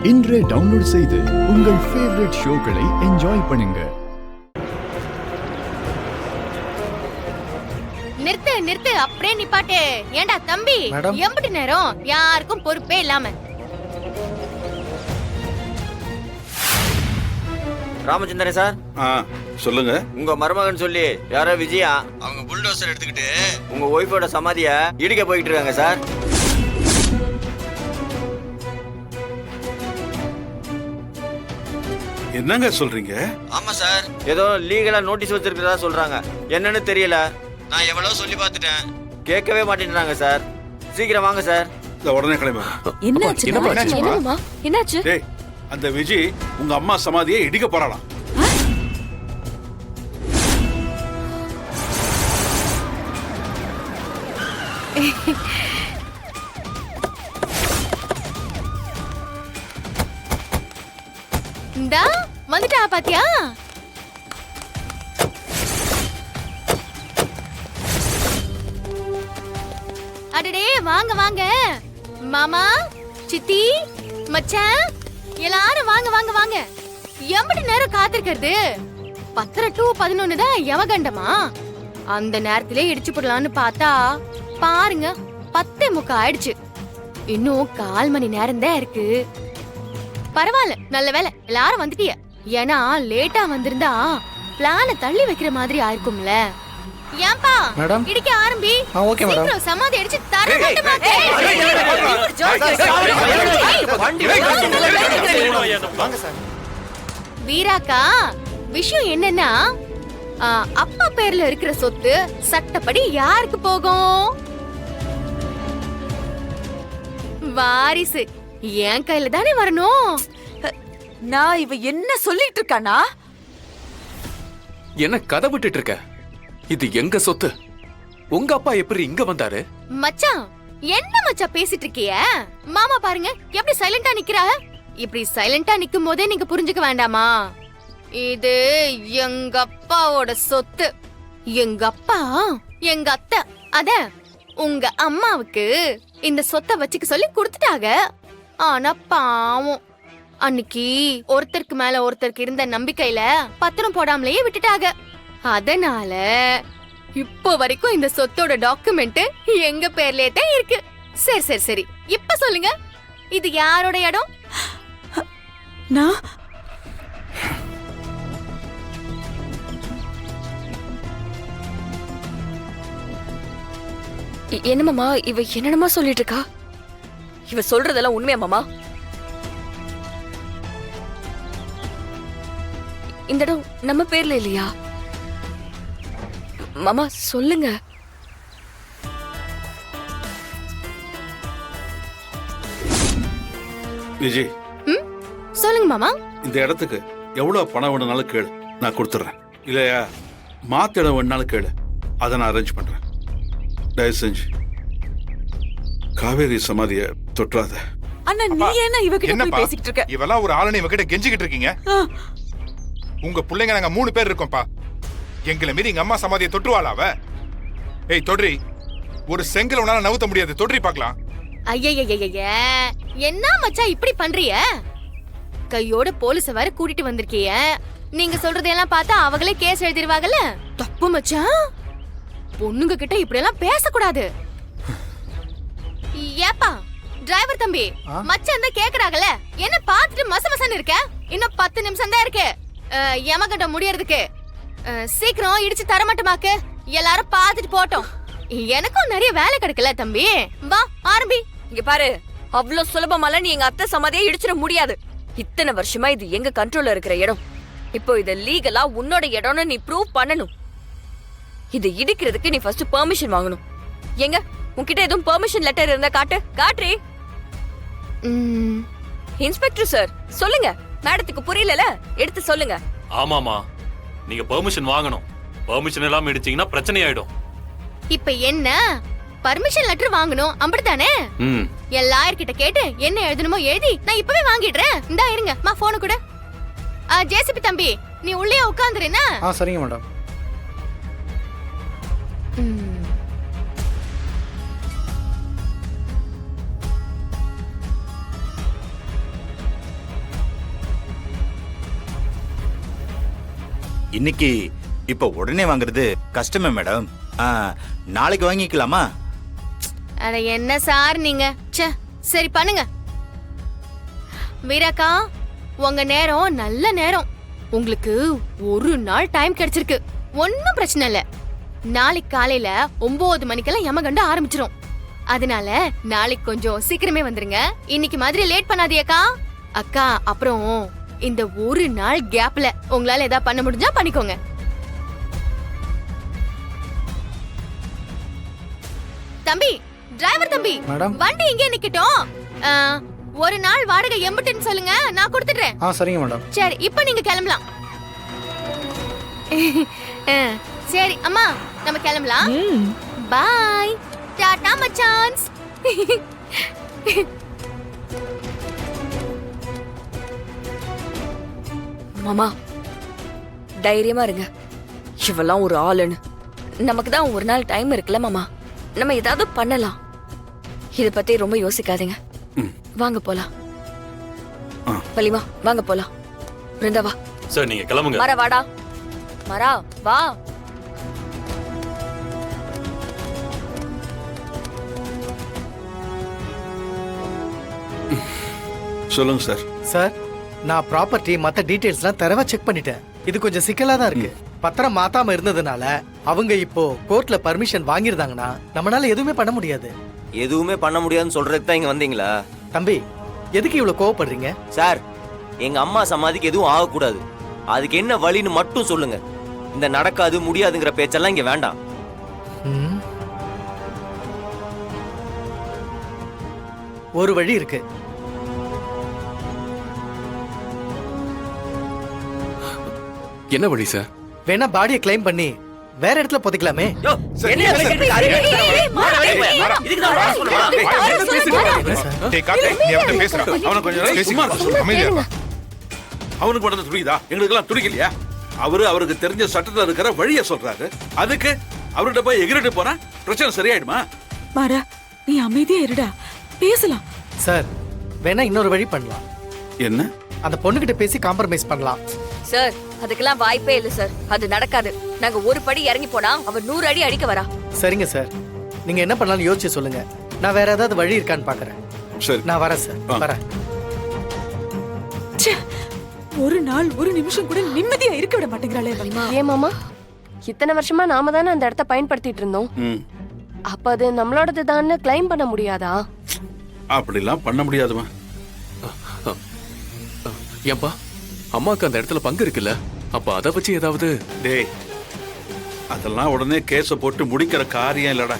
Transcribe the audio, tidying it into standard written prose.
இன்றே டவுன்லோட் செய்து உங்கள் ஃபேவரட் ஷோக்களை என்ஜாய் பண்ணுங்க. நிறுத்து நிறுத்து, அப்படியே நிப்பாட்டு. ஏண்டா தம்பி, எம்புட்டு நேரம் யாருக்கும் பொறுப்பே இல்லாம. ராமச்சந்திரன் சார். சொல்லுங்க. உங்க மருமகன் சொல்லி யாரோ விஜயா அவங்க புல்டோசர் எடுத்துக்கிட்டு உங்க ஒய்ஃபோட சமாதிய இடிக்க போயிட்டு இருக்காங்க சார். என்னங்க சொல்றீங்க? ஆமா சார், ஏதோ லீகலா நோட்டீஸ் வச்சிருக்கிறதா சொல்றாங்க. என்னன்னு தெரியல. நான் எவ்வளவு சொல்லி பார்த்துட்டேன், கேட்கவே மாட்டேன்றாங்க சார். சீக்கிரம் வாங்க சார். உடனே கிளம்பு. என்னாச்சு? டேய், அந்த விஜய் உங்க அம்மா சமாதியை இடிக்க போறாளாம். இந்தா வந்துட்டா பாத்தியா? அடடே, வாங்க வாங்க மாமா, சித்தி, மச்சான், எல்லாரும் வாங்க வாங்க வாங்க. எம்பட்டு நேரம் காத்திருக்கிறது? 10 to 11 தான் யமகண்டமா? அந்த நேரத்திலே இடிச்சு போடலான்னு பார்த்தா பாருங்க 10:45 ஆயிடுச்சு. இன்னும் 1/4 மணி நேரம் தான் இருக்கு. பரவாயில்ல, நல்ல வேலை எல்லாரும் வந்துட்டிய. ஏன்னா லேட்டா வந்திருந்தா பிளான தள்ளி வைக்கிற மாதிரி ஆயிருக்கும்ல. ஏன்பா மேடம் இடிக்க ஆரம்பி. Okay madam. சீக்கிரம் சமாதி அடிச்சு தர மாட்டேமா. வீராக்கா, விஷயம் என்னன்னா அப்பா பேர்ல இருக்கிற சொத்து சட்டப்படி யாருக்கு போகும்? வாரிசு என் கையில தானே வரணும். நான் இவ என்ன சொல்லிட்டு இருக்கானா? என்ன கதை விட்டுட்டு இருக்க? இது எங்க சொத்து. உங்க அப்பா எப்படி இங்க வந்தாரு? மச்சான், என்ன மச்சான் பேசிட்டு இருக்கிய? மாமா பாருங்க எப்படி சைலண்டா நிக்கிறா. இப்படி சைலண்டா நிக்கும் போதே நீங்க புரிஞ்சுக்க வேண்டாமா? இது எங்க அப்பாவோட சொத்து. எங்க அப்பா எங்க அத்தை அத உங்க அம்மாவுக்கு இந்த சொத்தை வச்சுக்க சொல்லி கொடுத்துட்டாங்க. ஆனா பாவம், அன்னைக்கு ஒருத்தருக்கு மேல ஒருத்தருக்கு இருந்த நம்பிக்கையில பத்திரம் போடாமலேயே விட்டுட்டாங்க. அதனால இப்போ வரைக்கும் இந்த சொத்தோட டாக்குமெண்ட் எங்க பேர்லயே தான் இருக்கு. சரி சரி சரி, இப்ப சொல்லுங்க, இது யாரோட இடம்? நான் என்ன மாமா, இவ என்னமா சொல்லிட்டு இருக்கா? இவ சொல்றதெல்லாம் உண்மையா மாமா? இந்த இடம் நம்ம பேர்ல இல்லையா? மாமா சொல்லுங்க. விஜய், சொல்லுங்க மாமா. இந்த இடத்துக்கு எவ்வளவு பணம் வேணும்னாலும் கேளு, நான் கொடுத்துறேன். இல்லையா மாத்த இடம் வேணும்னாலும் கேளு, அதை நான் அரேஞ்ச் பண்றேன். தயவு செஞ்சு காவேரி சமாதிய தொற்றாத. அண்ணா, நீ என்ன இவகிட்ட போய் பேசிக்கிட்டு இருக்க? இவெல்லாம் ஒரு ஆளனை இவகிட்ட கெஞ்சிக்கிட்டு இருக்கீங்க. உங்க பிள்ளைங்க நாங்க 3 பேர் இருக்கோம்ப்பா. எங்களை மீறி எங்க அம்மா சமாதியை தொற்றுவாளா அவ? ஏய் தொட்ரி, ஒரு செங்கல் உன்னால நவுத்த முடியாது. தொட்ரி பார்க்கலாம். ஐயய்யய்ய, என்ன மச்சான் இப்படி பண்றிய? கையோட போலீஸ வேற கூட்டிட்டு வந்திருக்கிய. நீங்க சொல்றதெல்லாம் பார்த்தா அவங்களே கேஸ் எழுதிருவாங்கல்ல. தப்பு மச்சான், பொண்ணுங்க கிட்ட இப்படி எல்லாம் பேசக்கூடாது. ஏப்பா டிரைவர் தம்பி, மச்சான் தான் கேக்குறாங்கல்ல, என்ன பார்த்துட்டு மசமசன்னு இருக்க? இன்னும் 10 நிமிஷம் தான் இருக்கு யமகண்டம் முடியறதுக்கு. சீக்கிரம் இடிச்சு தரமாட்டமாக்கு. எல்லாரும் பார்த்துட்டு போட்டோம். எனக்கும் நிறைய வேலை கிடைக்கல தம்பி. வா ஆரம்பி. இங்க பாரு, அவ்வளவு சுலபமால நீ எங்க அத்தை சமாதியை இடிச்சிட முடியாது. இத்தனை வருஷமா இது எங்க கண்ட்ரோல்ல இருக்கிற இடம். இப்போ இத லீகலா உன்னோட இடம்னு நீ ப்ரூவ் பண்ணணும். இது இடிக்கிறதுக்கு நீ ஃபர்ஸ்ட் பெர்மிஷன் வாங்கணும். எங்க உன்கிட்ட எதுவும் பெர்மிஷன் லெட்டர் இருந்தா காட்டு. காட்ரி. இன்ஸ்பெக்டர் சார் சொல்லுங்க. மேடத்துக்கு புரியலல, எடுத்து சொல்லுங்க. ஆமாமா, நீங்க பெர்மிஷன் வாங்கணும். பெர்மிஷன் எல்லாம் இடிச்சீங்கன்னா பிரச்சனை ஆயிடும். இப்ப என்ன பர்மிஷன் லெட்டர் வாங்கணும் அப்படித்தானே? எல்லார்கிட்ட கேட்டு என்ன எழுதணுமோ எழுதி நான் இப்பவே வாங்கிடுறேன். இந்தா இருங்க, மா போன் கூட. ஜேசிபி தம்பி, நீ உள்ளே உட்கார்ந்துறேனா? சரிங்க மேடம். இன்னைக்கு இப்ப உடனே வாங்குறது கஷ்டமே மேடம். நாளைக்கு வாங்கிக்கலாமா? அட என்ன சார் நீங்க, ச்சே. சரி பண்ணுங்க. வீராக்கா, உங்க நேரம் நல்ல நேரம். உங்களுக்கு ஒரு நாள் டைம் கிடைச்சிருக்கு. ஒன்னும் பிரச்சனை இல்ல. நாளைக்கு காலையில 9 மணிக்கெல்லாம் யமகண்ட ஆரம்பிச்சிரும். அதனால நாளைக்கு கொஞ்சம் சீக்கிரமே வந்துருங்க. இன்னைக்கு மாதிரி லேட் பண்ணாதியக்கா. அக்கா, அப்புறம் இந்த ஒரு நாள் கேப்ல உங்களால ஏதாவது பண்ண முடிஞ்சா பண்ணிக்கோங்க. தம்பி, டிரைவர் தம்பி, வண்டி இங்கே நிக்கட்டும். ஒரு நாள் வாடகை எம்புட்டுன்னு சொல்லுங்க, நான் கொடுத்துடுறேன். சரிங்க மேடம். சரி, இப்ப நீங்க கிளம்பலாம். சரி அம்மா, நம்ம கிளம்பலாம். பாய், டாடா மச்சான்ஸ். மாமா தைரியமா இருங்க. இவெல்லாம் ஒரு ஆளுன்னு. நமக்கு தான் ஒரு நாள் டைம் இருக்குல்ல மாமா, நம்ம ஏதாவது பண்ணலாம். இத பத்தி ரொம்ப யோசிக்காதீங்க. வாங்க போலாம். வலிமா வாங்க போலாம். பிருந்தா வா. சார் நீங்க கிளம்புங்க. மரா வாடா. மரா வா. சொல்லுங்க சார். சார், நான் ப்ராப்பர்ட்டி மத்த டீடைல்ஸ்லாம் தரவா செக் பண்ணிட்டேன். இது கொஞ்சம் சிக்கலா தான் இருக்கு. பத்திரம் மாத்தாம இருந்ததுனால அவங்க இப்போ கோர்ட்ல பர்மிஷன் வாங்கிருந்தாங்கன்னா நம்மளால எதுவுமே பண்ண முடியாது. எதுவுமே பண்ண முடியாதுன்னு சொல்றதுக்கு தான் இங்க வந்தீங்களா? தம்பி, எதுக்கு இவ்வளவு கோவப்படுறீங்க? சார், எங்க அம்மா சமாதிக்கு எதுவும் ஆகக்கூடாது. அதுக்கு என்ன வழின்னு மட்டும் சொல்லுங்க. இந்த நடக்காது முடியாதுங்கிற பேச்செல்லாம் இங்க வேண்டாம். ஒரு வழி இருக்கு. என்ன வழி சார்? வேணா பாடியை கிளைம் பண்ணி வேற இடத்துல புதைக்கலாமே. அவனுக்கு மட்டும் துடிக்குதா? எங்களுக்கு எல்லாம் துடிக்கலையா? அவருக்கு தெரிஞ்ச சட்டத்துல இருக்கிற வழிய சொல்றாரு. அதுக்கு அவர்கிட்ட போய் எகிரிட்டு போனா பிரச்சனை சரியாயிடுமா? மாறா, நீ அமைதியா இருடா, பேசலாம். சார், வேணா இன்னொரு வழி பண்ணலாம். என்ன? அந்த பொண்ணுகிட்ட பேசி காம்ப்ரமைஸ் பண்ணலாம். சார், அதுக்கெல்லாம் வாய்ப்பே இல்ல சார். அது நடக்காது. நாங்க ஒரு படி இறங்கி போனா அவர் 100 அடி அடிக்க வரா. சரிங்க சார், நீங்க என்ன பண்ணாலும் யோசிச்சு சொல்லுங்க. நான் வேற ஏதாவது வழி இருக்கான்னு பாக்குறேன். சரி, நான் வரேன் சார். வரேன். ஒரு நாள் ஒரு நிமிஷம் கூட நிம்மதியா இருக்க விட மாட்டேங்கிறாளே. ஏன் மாமா, இத்தனை வருஷமா நாம தானே அந்த இடத்த பயன்படுத்திட்டு இருந்தோம். அப்ப அது நம்மளோடது தான் கிளைம் பண்ண முடியாதா? அப்படிலாம் பண்ண முடியாதுமா. ஏன்பா, அம்மாக்கு அந்த இடத்துல பங்கு இருக்குல்ல, அப்ப அதை வச்சு ஏதாவது. டேய், அதெல்லாம் உடனே கேஸ போட்டு முடிக்கிற காரியம் இல்லடா.